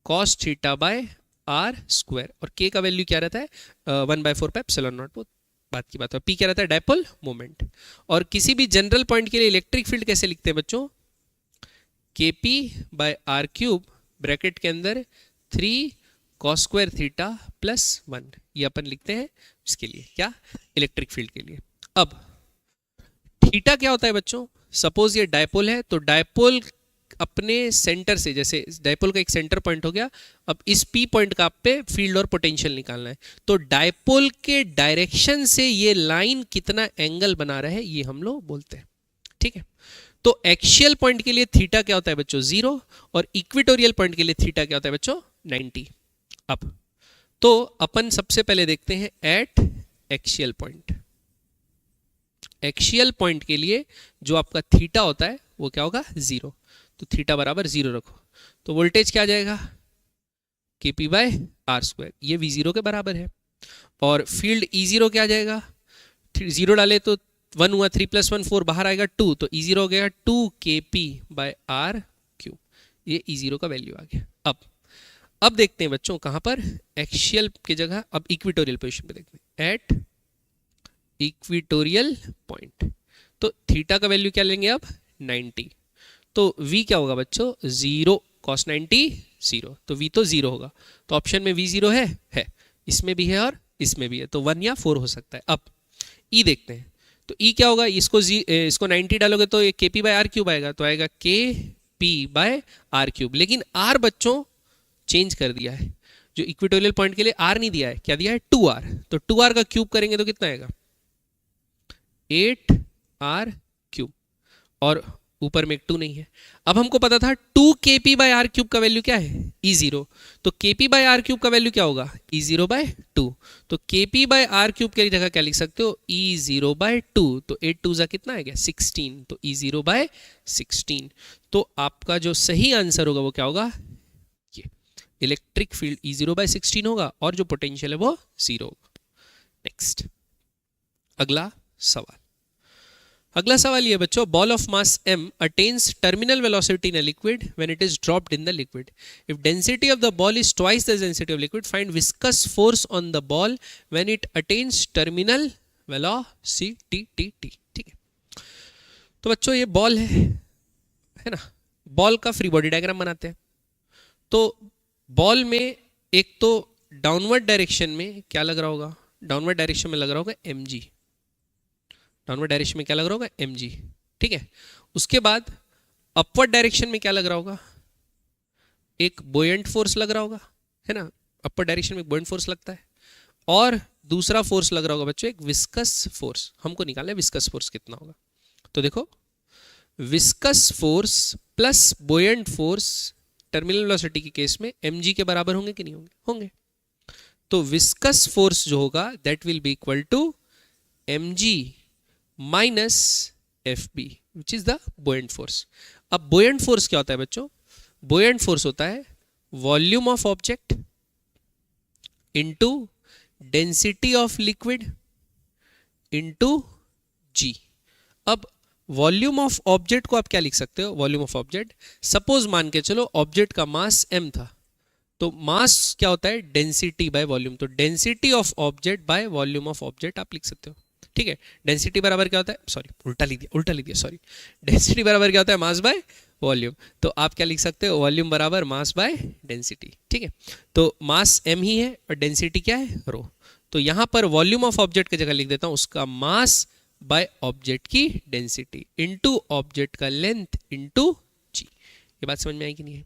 A: cos theta by R square, और के का वैल्यू क्या रहता है, 1/4 पाई एप्सिलॉन नॉट, वो बात की बात है। पी क्या रहता है, डायपोल मोमेंट। और किसी भी जनरल पॉइंट के लिए इलेक्ट्रिक फील्ड कैसे लिखते हैं बच्चों, K P by R cube bracket के अंदर 3 cos स्क्वायर थीटा प्लस 1, ये अपन लिखते हैं इसके लिए, क्या, इलेक्ट्रिक फील्ड के लिए। अब थीटा क्या होता है बच्चों, सपोज ये डायपोल है, तो डायपोल अपने सेंटर से, जैसे डायपोल का एक सेंटर पॉइंट हो गया, अब इस पी पॉइंट का आप पे फील्ड और पोटेंशियल निकालना है, तो डायपोल के डायरेक्शन से ये लाइन कितना एंगल बना रहा है ये हम लोग बोलते हैं, ठीक है। तो एक्सियल पॉइंट के लिए थीटा क्या होता है बच्चों, 0, और इक्वेटोरियल पॉइंट के लिए थीटा क्या होता है बच्चों, 90। अब तो अपन सबसे पहले देखते हैं eight axial point. Axial point के लिए जो आपका थीटा होता है वो क्या होगा, 0, तो थीटा बराबर 0 रखो, तो वोल्टेज क्या आ जाएगा, के पी बाय आर स्क्वायर, ये वी 0 के बराबर है। और फील्ड ई 0 क्या आ जाएगा, 0 डाले तो 1 हुआ, 3 + 1 4, बाहर आएगा 2, तो ई 0 हो गया 2 के पी बाय आर क्यूब, ये ई 0 का वैल्यू आ गया। अब देखते हैं बच्चों कहां पर, एक्सियल की जगह अब इक्वेटोरियल पोजिशन पे देखते हैं, एट इक्वेटोरियल पॉइंट, तो थीटा का वैल्यू क्या लेंगे अब, 90, तो v क्या होगा बच्चों, 0 cos 90 0, तो v तो 0 होगा, तो ऑप्शन में v 0 है, इसमें भी है और इसमें भी है, तो 1 या 4 हो सकता है। अब e देखते हैं, तो e क्या होगा, इसको 90 डालोगे तो ये kp बाय आर क्यूब आएगा, तो आएगा kp बाय आर क्यूब, लेकिन r बच्चों चेंज कर दिया है, जो इक्वेटोरियल पॉइंट के लिए r नहीं दिया है, क्या दिया है, 2r, तो 2r का क्यूब करेंगे तो कितना आएगा, 8r क्यूब, और ऊपर में एक 2 नहीं है। अब हमको पता था 2 kp बाय आर क्यूब का वैल्यू क्या है, ई 0, तो kp बाय आर क्यूब का वैल्यू क्या होगा, ई 0 बाय 2, तो kp बाय आर क्यूब की जगह क्या लिख सकते हो, ई 0 बाय 2, तो 8 2 कितना आ गया 16, तो ई 0 बाय 16, तो आपका जो सही आंसर होगा वो क्या होगा, ये इलेक्ट्रिक फील्ड ई 0 बाय 16 होगा, और जो पोटेंशियल है वो 0 होगा। नेक्स्ट, अगला सवाल, अगला सवाल ये बच्चों, ball of mass m attains terminal velocity in a liquid when it is dropped in the liquid. If density of the ball is twice the density of liquid, find viscous force on the ball when it attains terminal velocity. ठीक है, तो बच्चों ये ball है ना, ball का free body diagram बनाते हैं। तो बॉल में एक तो डाउनवर्ड डायरेक्शन में क्या लग रहा होगा, डाउनवर्ड डायरेक्शन में लग रहा होगा mg, डाउनवर्ड डायरेक्शन में क्या लग रहा होगा, mg, ठीक है। उसके बाद अपवर्ड डायरेक्शन में क्या लग रहा होगा, एक बोयंट फोर्स लग रहा होगा, है ना, अपवर्ड डायरेक्शन में बोयंट फोर्स लगता है, और दूसरा फोर्स लग रहा होगा बच्चों एक विस्कस फोर्स, हमको निकालना है विस्कस फोर्स कितना होगा। तो देखो viscous force plus buoyant force terminal velocity के केस में mg के बराबर होंगे कि नहीं होंगे, होंगे। तो विस्कस फोर्स जो होगा that will be equal to mg minus fb which is the buoyant force. अब बुoyant फोर्स क्या होता है बच्चों, बुoyant फोर्स होता है volume of object into density of liquid into g। अब वॉल्यूम ऑफ ऑब्जेक्ट को आप क्या लिख सकते हो, वॉल्यूम ऑफ ऑब्जेक्ट, सपोज मान के चलो ऑब्जेक्ट का मास m था, तो मास क्या होता है डेंसिटी बाय वॉल्यूम, तो density of object by volume of object आप लिख सकते हो, ठीक है। डेंसिटी बराबर क्या होता है, सॉरी उल्टा लिख दिया सॉरी, डेंसिटी बराबर क्या होता है मास बाय वॉल्यूम, तो आप क्या लिख सकते हो वॉल्यूम बराबर मास बाय डेंसिटी, ठीक है। तो मास m ही है और डेंसिटी क्या है रो, तो यहां पर वॉल्यूम ऑफ ऑब्जेक्ट की जगह लिख देता हूं उसका मास बाय ऑब्जेक्ट की डेंसिटी इनटू ऑब्जेक्ट का लेंथ इनटू g। ये बात समझ में आई कि नहीं है।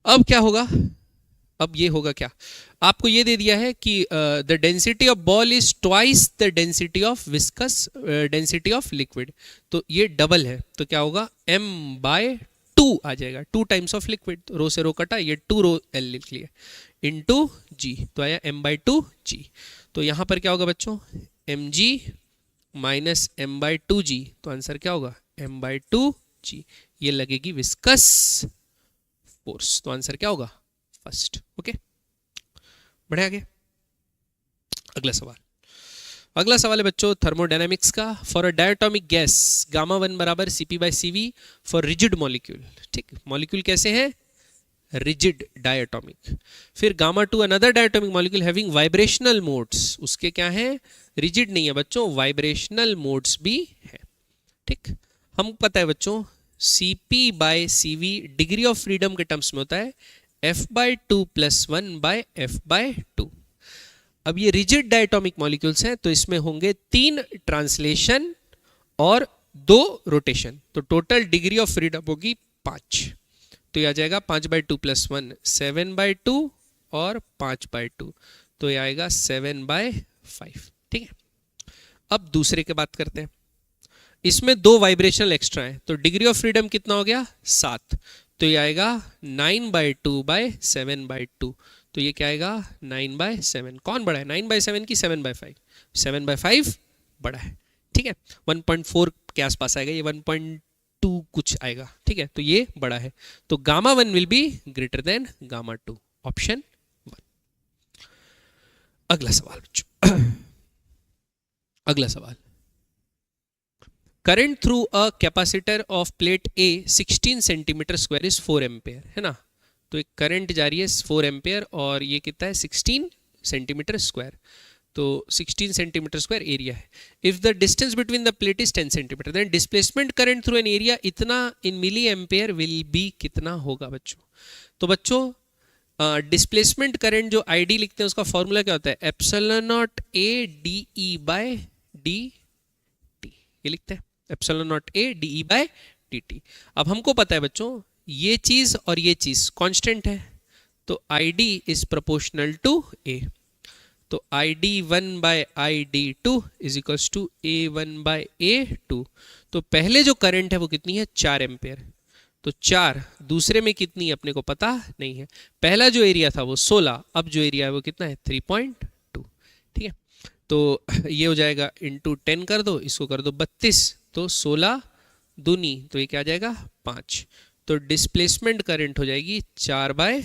A: अब क्या होगा, अब ये होगा क्या, आपको ये दे दिया है कि the density of ball is twice the density of viscous density of liquid, तो ये डबल है, तो क्या होगा m बाय 2 आ जाएगा, 2 टाइम्स ऑफ लिक्विड, रो से रो कटा, ये 2 रो l लिख लिया इनटू g, तो आया m बाय 2 g। तो यहां पर क्या होगा बच्चों mg minus m bye 2g, तो आंसर क्या होगा m बाय 2g, ये लगेगी विस्कस फोर्स, तो आंसर क्या होगा फर्स्ट। ओके बढ़े आगे, अगला सवाल, अगला सवाल है बच्चों थर्मोडायनामिक्स का। For a diatomic gas gamma 1 बराबर cp by cv for rigid molecule, ठीक, मॉलिक्यूल कैसे हैं रिजिड डायटोमिक। फिर gamma 2 another diatomic molecule having vibrational modes, उसके क्या है रिजिड नहीं है बच्चों, वाइब्रेशनल मोड्स भी है, ठीक। हम पता है बच्चों cp by cv degree of freedom के टर्म्स में होता है f by 2 plus 1 by f by 2। अब ये रिजिड डायटोमिक मॉलिक्यूल्स हैं तो इसमें होंगे 3 ट्रांसलेशन और 2 रोटेशन, तो टोटल डिग्री ऑफ फ्रीडम होगी 5, तो ये आ जाएगा 5 बाय 2 प्लस 1 7 बाय 2 और 5 बाय 2, तो ये आएगा 7 बाय 5, ठीक है। अब दूसरे की बात करते हैं, इसमें 2 वाइब्रेशनल एक्स्ट्रा है, तो डिग्री ऑफ फ्रीडम कितना हो गया 7, तो ये आएगा 9 बाय 2 बाय 7 बाय 2, तो ये क्या आएगा 9 बाय 7, कौन बड़ा है 9 बाय 7 की 7 बाय 5, 7 बाय 5 बड़ा है, ठीक है। 1.4 के आसपास आएगा, ये 1.2 कुछ आएगा, ठीक है, तो ये बड़ा है, तो gamma 1 will be greater than gamma 2, option 1। अगला सवाल बच्चों, अगला सवाल, current through a capacitor of plate A 16 centimetre square is 4 ampere, है ना, तो एक करंट जा रही है 4 एम्पेयर और ये कितना है 16 सेंटीमीटर स्क्वायर, तो 16 सेंटीमीटर स्क्वायर एरिया है। If the distance between the plate is 10 centimetre then displacement current through an area इतना in milli ampere will be कितना होगा बच्चों। तो बच्चों डिस्प्लेसमेंट करंट जो आईडी लिखते हैं उसका फॉर्मूला क्या होता है epsilon not A D E bye D T, ये लिखते हैं epsilon not A D E bye D T. अब हमको पता है बच्चों ये चीज और ये चीज कांस्टेंट है, तो I D is proportional to A, तो I D 1 by I D 2 is equals to A 1 by A 2। तो पहले जो करंट है वो कितनी है 4 एम्पेयर, तो 4, दूसरे में कितनी अपने को पता नहीं है, पहला जो एरिया था वो 16, अब जो एरिया है वो कितना है 3.2, ठीक है। तो ये हो जाएगा इंटू 10 कर दो, इसको कर दो 32, तो 16 दूनी, तो ये क्या आ जाएगा 5, तो डिस्प्लेसमेंट करंट हो जाएगी 4 बाय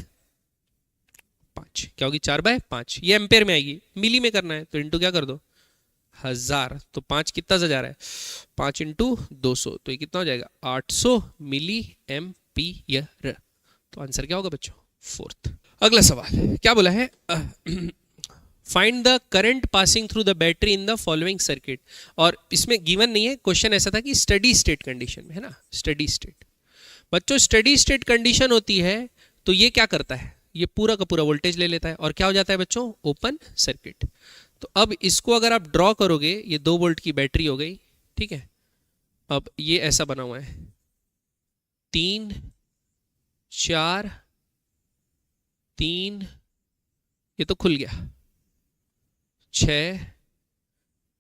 A: 5, क्या होगी 4 बाय 5, ये एम्पेयर में आएगी, मिली में करना है तो इंटू क्या कर दो 1000, तो 5 कितना जा रहा है 5 इंटू 200, तो ये कितना हो जाएगा 800 मिली एम्पियर, तो आंसर क्या होगा बच्चों 4th। अगला सवाल क्या बोला है find the current passing through the battery in the following circuit, और इसमें गिवन नहीं है, क्वेश्चन ऐसा था कि स्टडी स्टेट कंडीशन में, है ना, स्टडी स्टेट। बच्चों स्टडी स्टेट कंडीशन होती है तो ये क्या करता है, ये पूरा का पूरा वोल्टेज ले लेता है और क्या हो जाता है बच्चों ओपन सर्किट। तो अब इसको अगर आप ड्रॉ करोगे, ये 2 वोल्ट की बैटरी हो गई, ठीक है। अब ये ऐसा बना हुआ है 3 4 3, ये तो खुल गया, 6,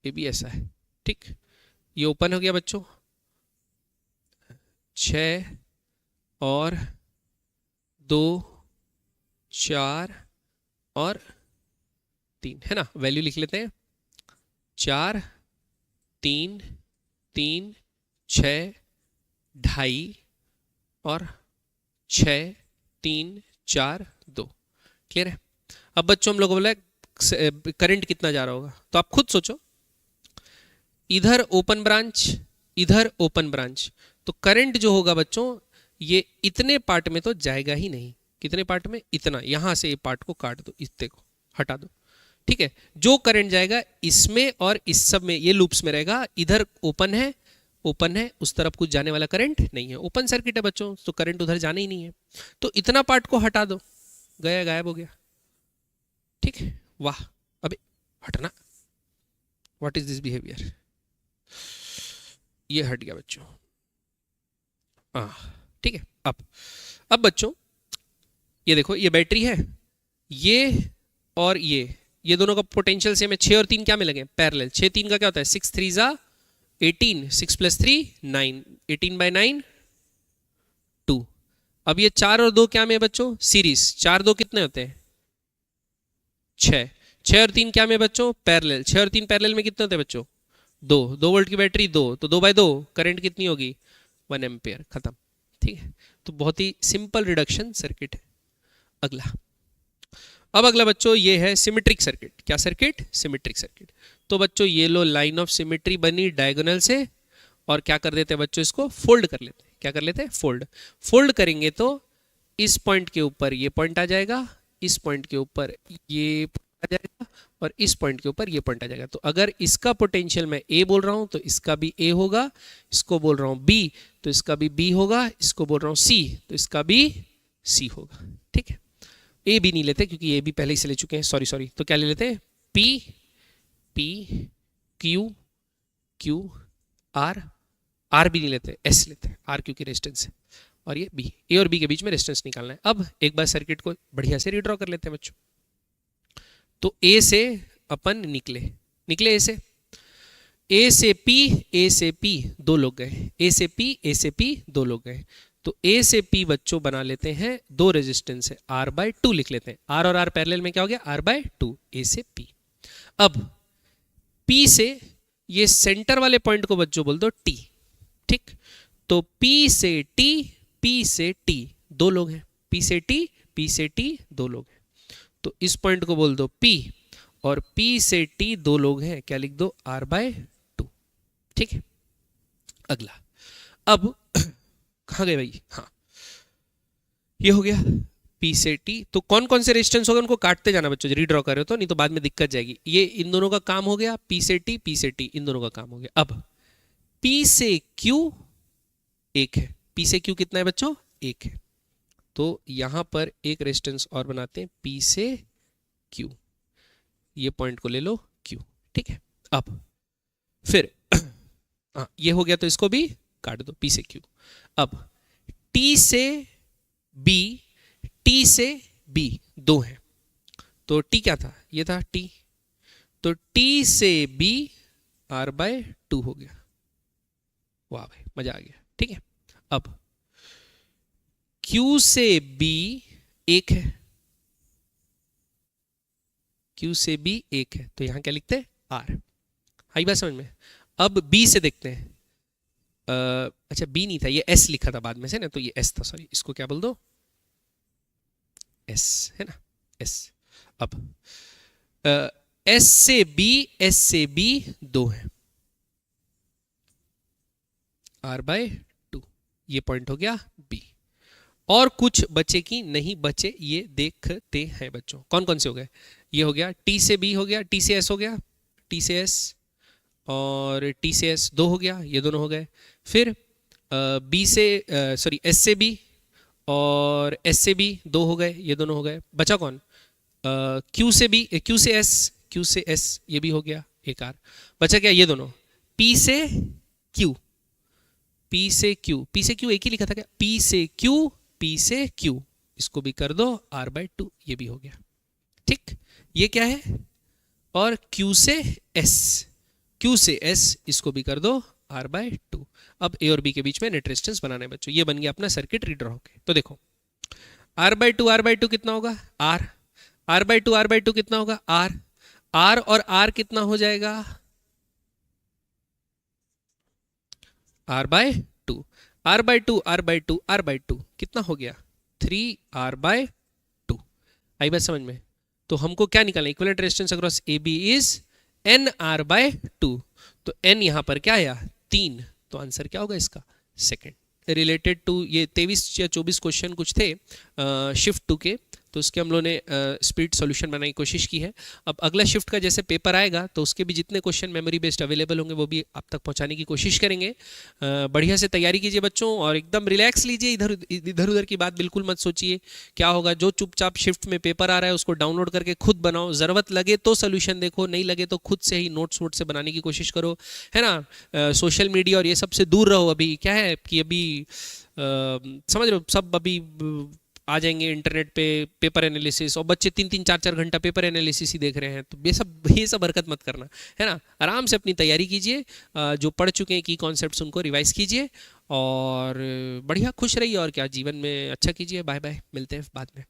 A: ये भी ऐसा है, ठीक। ये ओपन हो गया बच्चों, 6 और 2, 4 और 3, है ना। वैल्यू लिख लेते हैं, 4, 3, 3, 6, 2.5 और 6, 3, 4, 2। क्लियर है। अब बच्चों हम लोग को बोला करंट कितना जा रहा होगा, तो आप खुद सोचो, इधर ओपन ब्रांच, इधर ओपन ब्रांच, तो करंट जो होगा बच्चों ये इतने पार्ट में तो जाएगा ही नहीं। कितने पार्ट में? इतना। यहां से ये पार्ट को काट दो, इतने को हटा दो, ठीक है। जो करंट जाएगा इसमें और इस सब में, ये लूप्स में रहेगा। इधर ओपन है, ओपन है, उस तरफ कुछ जाने वाला करंट नहीं है, ओपन सर्किट है बच्चों, तो करंट उधर जाना ही नहीं है। तो इतना पार्ट को हटा दो, गया गायब हो गया, ठीक है। वाह, अबे हटना, व्हाट इज दिस बिहेवियर, ये हट गया बच्चों, ठीक है। अब बच्चों ये देखो, ये बैटरी है, ये और ये दोनों का पोटेंशियल सेम है। 6 और 3 क्या में लगे? पैरेलल। 6 3 का क्या होता है? 6 3 जा 18, 6 + 3 9, 18/9 2। अब ये 4 और 2 क्या में बच्चों? सीरीज। 4 2 कितने होते हैं? 6। 6 और 3 क्या में बच्चों? पैरेलल। 6 और 3 पैरेलल में कितने होते हैं बच्चों? 2 वोल्ट की बैटरी, 2 तो 2/2 करंट कितनी होगी? 1 एम्पियर। खत्म, ठीक है। तो बहुत ही सिंपल रिडक्शन सर्किट है। अब अगला बच्चों ये है सिमेट्रिक सर्किट। क्या सर्किट? Symmetric circuit. तो बच्चों ये लो लाइन ऑफ सिमेट्री बनी डायगोनल से, और क्या कर देते हैं बच्चों? इसको फोल्ड कर लेते हैं। क्या कर लेते हैं? फोल्ड करेंगे तो इस पॉइंट के ऊपर ये पॉइंट आ जाएगा, इस पॉइंट के ऊपर ये आ जाएगा, और इस पॉइंट के ऊपर ये पॉइंट आ जाएगा। तो अगर इसका पोटेंशियल मैं ए बोल रहा हूं तो इसका भी ए होगा, इसको बोल रहा हूं बी तो इसका भी बी होगा, इसको बोल रहा हूं सी तो इसका भी सी होगा, ठीक है। ए भी नहीं लेते क्योंकि ए भी पहले ही से ले चुके हैं, सॉरी। तो क्या ले लेते हैं? P P Q Q R भी नहीं लेते, एस लेते हैं, आर क्योंकि रेजिस्टेंस है, और ये बी। ए और बी के बीच में रेजिस्टेंस निकालना है। अब एक बार सर्किट को बढ़िया से रीड्रॉ कर लेते हैं बच्चों। तो ए से अपन निकले ए से पी 2 लोग गए, ए से पी 2 लोग गए। तो ए से पी बच्चों बना लेते हैं 2 रेजिस्टेंस है, R/2 लिख लेते हैं। आर और आर पैरेलल में क्या हो गया? R/2, ए से पी। अब पी से ये सेंटर वाले पॉइंट को बच्चों बोल दो टी, ठीक। तो पी से टी 2 लोग हैं, पी से टी 2 लोग हैं। तो इस पॉइंट को बोल दो पी, और पी से टी 2 लोग हैं, क्या लिख दो? R/2, ठीक है। अगला, अब कहां गए भाई? हाँ, ये हो गया पी से टी। तो कौन कौन से रेजिस्टेंस होगा उनको काटते जाना बच्चों, रीड्रॉ कर रहे हो तो, नहीं तो बाद में दिक्कत जाएगी। ये इन दोनों का काम हो गया, पी से टी इन दोनों का काम हो गया। अब पी से क्यू 1 है, पी से क्यू कितना है बच्चों? 1 है। तो यहां पर एक रेजिस्टेंस और बनाते हैं, पी से क्यू, ये पॉइंट को ले लो क्यू, ठीक है। अब फिर ये हो गया तो इसको भी काट दो, पी से क्यू। अब टी से बी 2 है, तो टी क्या था? ये था टी, तो टी से बी R/2 हो गया। वाह भाई, मजा आ गया, ठीक है। अब Q से B 1 है, Q से B 1 है, तो यहां क्या लिखते हैं? R। आई बात समझ में? अब B से देखते हैं। अच्छा B नहीं था, ये S लिखा था बाद में से ना, तो ये S था, सॉरी। इसको क्या बोल दो? S, है ना, S। अब S से B 2 है, R/2, ये पॉइंट हो गया B। और कुछ बचे कि नहीं बचे ये देखते हैं बच्चों। कौन कौन से हो गए? ये हो गया T से B हो गया, T से S हो गया, T से S और T से S 2 हो गया, ये दोनों हो गए। फिर S से B और S से B 2 हो गए, ये दोनों हो गए। बचा कौन? Q से S ये भी हो गया, एक आर। बचा क्या? ये दोनों P से Q एक ही लिखा था क्या? P से Q, इसको भी कर दो R/2, ये भी हो गया, ठीक। ये क्या है? और Q से S, Q से S इसको भी कर दो R/2। अब A और B के बीच में नेट रेजिस्टेंस बनाना है बच्चों। ये बन गया अपना सर्किट रीड्रॉ होके। तो देखो R/2 कितना होगा R, R/2 कितना होगा R, R और R कितना हो जाएगा R/2, R/2 कितना हो गया 3R/2। आई बात समझ में? तो हमको क्या निकालना है, equivalent resistance across AB is NR/2। तो N यहां पर क्या आया 3, तो आंसर क्या होगा इसका सेकंड। रिलेटेड टू ये 23 या 24 क्वेश्चन कुछ थे शिफ्ट 2 के, तो उसके हम लोगों ने स्पीड सॉल्यूशन बनाने की कोशिश की है। अब अगला शिफ्ट का जैसे पेपर आएगा तो उसके भी जितने क्वेश्चन मेमोरी बेस्ड अवेलेबल होंगे वो भी आप तक पहुंचाने की कोशिश करेंगे। बढ़िया से तैयारी कीजिए बच्चों और एकदम रिलैक्स लीजिए, इधर उधर की बात बिल्कुल मत सोचिए। क्या होगा, जो चुपचाप शिफ्ट में पेपर आ रहा है उसको डाउनलोड करके खुद बनाओ, ज़रूरत लगे तो सोल्यूशन देखो, नहीं लगे तो खुद से ही नोट्स वोट से बनाने की कोशिश करो, है ना। सोशल मीडिया और ये सब से दूर रहो। अभी क्या है कि अभी समझ रहे हो सब अभी आ जाएंगे इंटरनेट पे पेपर एनालिसिस, और बच्चे 3-3 4-4 घंटा पेपर एनालिसिस ही देख रहे हैं। तो ये सब हरकत मत करना, है ना। आराम से अपनी तैयारी कीजिए, जो पढ़ चुके हैं की कॉन्सेप्ट्स उनको रिवाइज कीजिए और बढ़िया खुश रहिए और क्या जीवन में अच्छा कीजिए। बाय बाय, मिलते हैं बाद में।